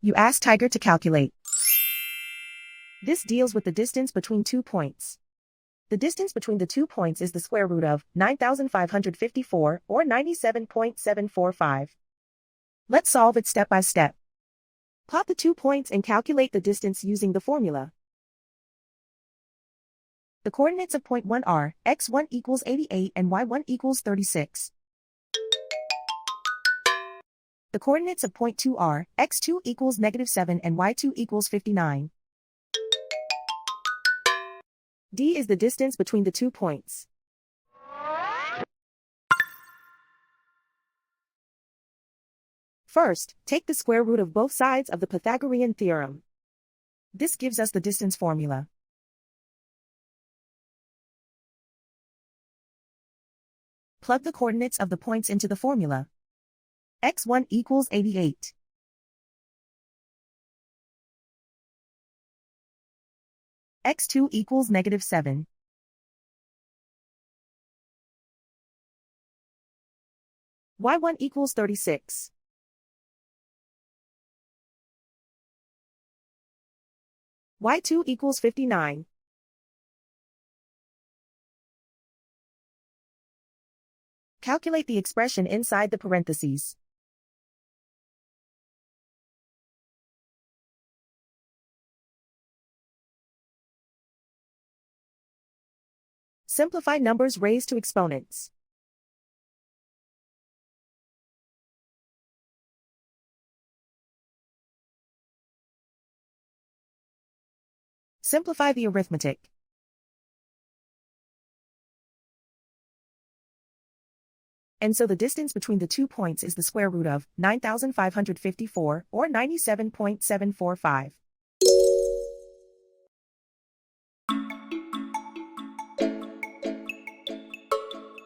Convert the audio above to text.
You ask Tiger to calculate. This deals with the distance between 2 points. The distance between the 2 points is the square root of 9,554 or 97.745. Let's solve it step by step. Plot the 2 points and calculate the distance using the formula. The coordinates of point 1 are x1 equals 88 and y1 equals 36. The coordinates of point 2 are x2 equals -7 and y2 equals 59. D is the distance between the 2 points. First, take the square root of both sides of the Pythagorean theorem. This gives us the distance formula. Plug the coordinates of the points into the formula. x1 equals 88. x2 equals -7. y1 equals 36. y2 equals 59. Calculate the expression inside the parentheses. Simplify numbers raised to exponents. Simplify the arithmetic. And so the distance between the 2 points is the square root of 9,554 or 97.745.